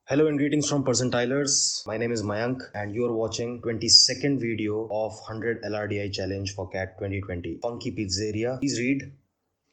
Hello and greetings from Percentilers. My name is Mayank and you are watching 22nd video of 100 LRDI challenge for CAT 2020. Funky Pizzeria. Please read.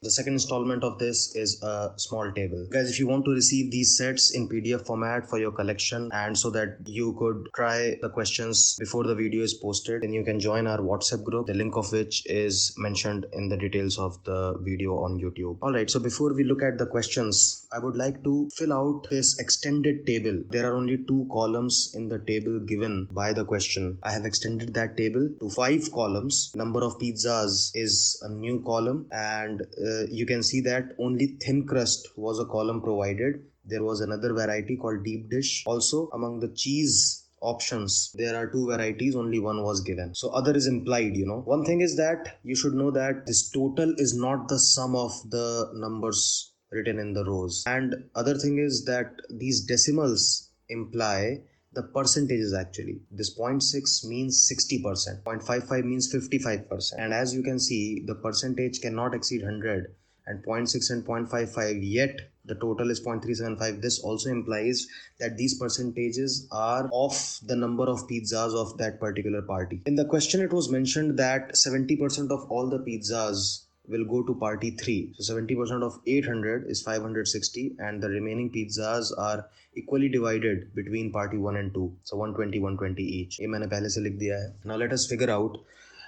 The second installment of this is a small table. Guys, if you want to receive these sets in PDF format for your collection and so that you could try the questions before the video is posted, then you can join our WhatsApp group, the link of which is mentioned in the details of the video on YouTube. Alright, so before we look at the questions, I would like to fill out this extended table. There are only 2 columns in the table given by the question. I have extended that table to 5 columns. Number of pizzas is a new column, and you can see that only thin crust was a column provided. There was another variety called deep dish. Also, among the cheese options, there are 2 varieties, only one was given. So other is implied, One thing is that you should know that this total is not the sum of the numbers written in the rows. And other thing is that these decimals imply the percentages actually. This 0.6 means 60%, 0.55 means 55%. And as you can see, the percentage cannot exceed 100 and 0.6 and 0.55, yet the total is 0.375. This also implies that these percentages are of the number of pizzas of that particular party. In the question, it was mentioned that 70% of all the pizzas will go to party 3. So 70% of 800 is 560, and the remaining pizzas are equally divided between party 1 and 2. So 120 120 each. ये मैंने पहले से लिख दिया है. Now let us figure out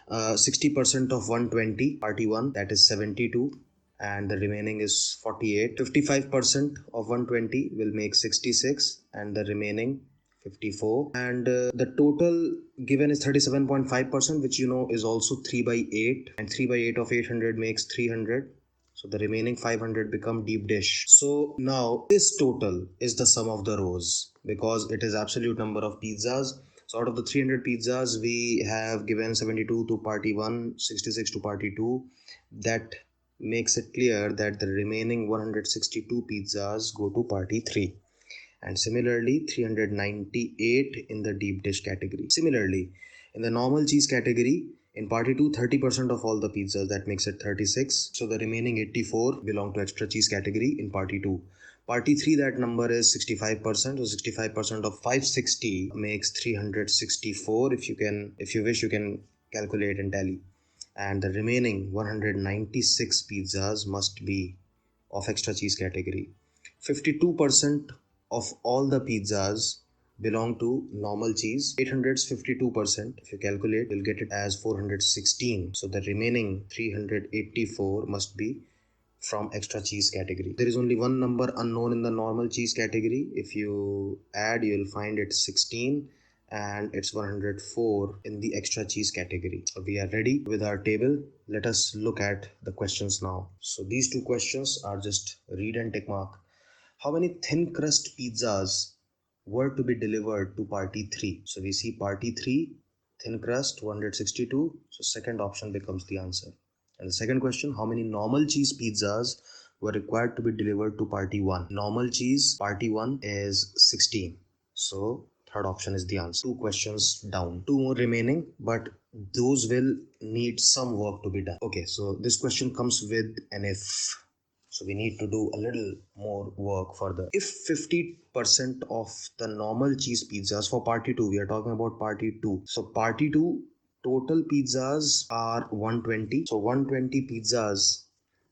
60% of 120 party 1, that is 72, and the remaining is 48. 55% of 120 will make 66 and the remaining 54, and the total given is 37.5%, which you know is also 3 by 8, and 3 by 8 of 800 makes 300. So the remaining 500 become deep dish. So now this total is the sum of the rows because it is absolute number of pizzas. So out of the 300 pizzas, we have given 72 to party 1, 66 to party 2. That makes it clear that the remaining 162 pizzas go to party 3. And similarly 398 in the deep dish category. Similarly, in the normal cheese category, in party 2, 30% of all the pizzas, that makes it 36. So the remaining 84 belong to extra cheese category in party 2. Party 3, that number is 65%. So 65% of 560 makes 364. If you wish, you can calculate and tally. And the remaining 196 pizzas must be of extra cheese category. 52% of all the pizzas belong to normal cheese. 800 is 52%. If you calculate, you'll get it as 416. So the remaining 384 must be from extra cheese category. There is only one number unknown in the normal cheese category. If you add, you'll find it 16, and it's 104 in the extra cheese category. So we are ready with our table. Let us look at the questions now. So these 2 questions are just read and tick mark. How many thin crust pizzas were to be delivered to party 3? So we see party 3, thin crust 162. So second option becomes the answer. And the second question, how many normal cheese pizzas were required to be delivered to party 1? Normal cheese, party 1 is 16. So third option is the answer. 2 questions down. 2 more remaining, but those will need some work to be done. Okay, so this question comes with an if. So we need to do a little more work further. If 50% of the normal cheese pizzas for party 2, we are talking about party 2. So party 2, total pizzas are 120. So 120 pizzas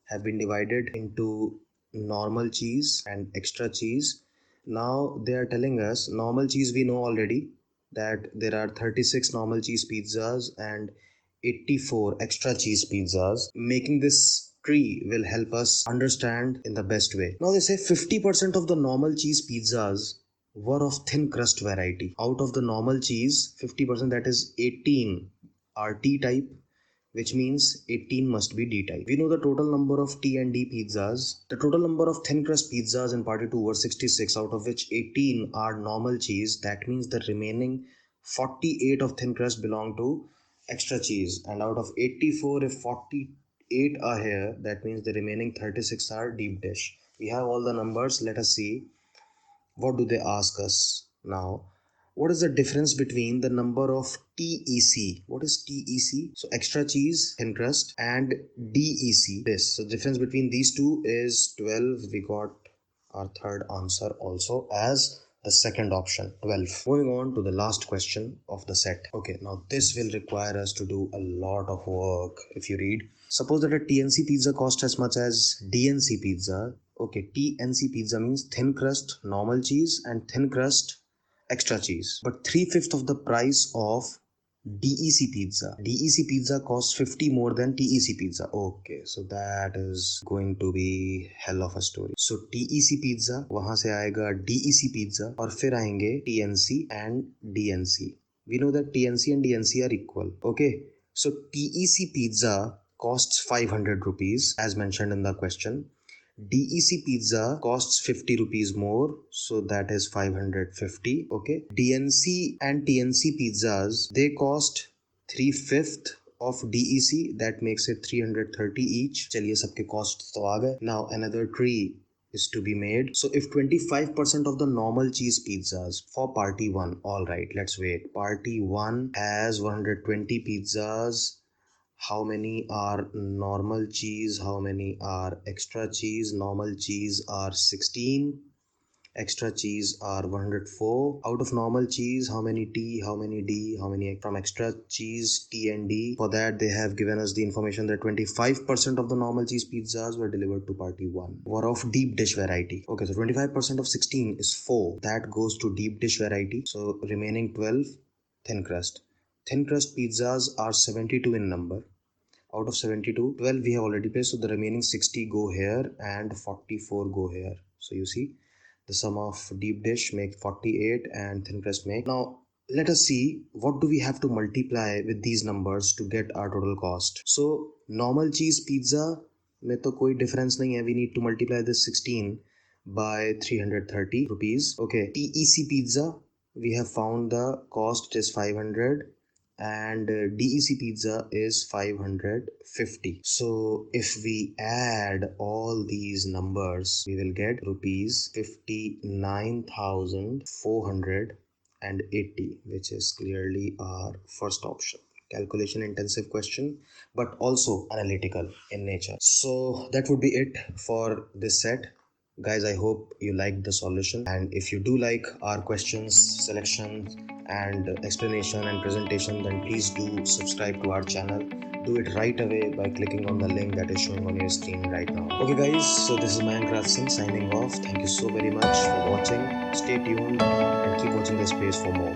have been divided into normal cheese and extra cheese. Now they are telling us normal cheese, we know already that there are 36 normal cheese pizzas and 84 extra cheese pizzas. Making this tree will help us understand in the best way. Now they say 50% of the normal cheese pizzas were of thin crust variety. Out of the normal cheese, 50%, that is 18, are T type, which means 18 must be D type. We know the total number of T and D pizzas. The total number of thin crust pizzas in party 2 were 66, out of which 18 are normal cheese. That means the remaining 48 of thin crust belong to extra cheese. And out of 84, if 48 are here, that means the remaining 36 are deep dish. We have all the numbers. Let us see. What do they ask us now? What is the difference between the number of TEC? What is TEC? So extra cheese, thin crust, and DEC, this. So difference between these two is 12. We got our third answer also as the second option, 12. Moving on to the last question of the set. Okay, now this will require us to do a lot of work. If you read, suppose that a TNC pizza costs as much as DNC pizza. Okay, TNC pizza means thin crust, normal cheese, and thin crust, extra cheese. But 3/5 of the price of DEC pizza. DEC pizza costs 50 more than TEC pizza. Okay, so that is going to be hell of a story. So TEC pizza, वहां से आएगा DEC pizza, और फिर आएंगे TNC and DNC. We know that TNC and DNC are equal. Okay, so TEC pizza costs 500 rupees as mentioned in the question. DEC pizza costs 50 rupees more, so that is 550. Okay, DNC and TNC pizzas, they cost 3/5 of DEC, that makes it 330 each. चलिए सबके cost तो आ गए. Now another tree is to be made. So if 25% of the normal cheese pizzas for party 1, all right, let's wait. Party 1 has 120 pizzas. How many are normal cheese? How many are extra cheese? Normal cheese are 16. Extra cheese are 104. Out of normal cheese, how many T, how many D, how many from extra cheese, T and D? For that, they have given us the information that 25% of the normal cheese pizzas were delivered to party 1. Were of deep dish variety. Okay, so 25% of 16 is 4. That goes to deep dish variety. So remaining 12, thin crust. Thin crust pizzas are 72 in number. Out of 72, 12 we have already paid, so the remaining 60 go here and 44 go here. So you see, the sum of deep dish make 48 and thin crust make. Now let us see what do we have to multiply with these numbers to get our total cost. So normal cheese pizza में तो कोई difference नहीं है. We need to multiply this 16 by 330 rupees. Okay, TEC pizza, we have found the cost is 500 and DEC pizza is 550. So if we add all these numbers, we will get rupees 59,480, which is clearly our first option. Calculation intensive question, but also analytical in nature. So that would be it for this set. Guys, I hope you liked the solution, and if you do like our questions, selections and explanation and presentation, then please do subscribe to our channel. Do it right away by clicking on the link that is showing on your screen right now. Okay guys, so this is Mayank Raj Singh signing off. Thank you so very much for watching. Stay tuned and keep watching this space for more.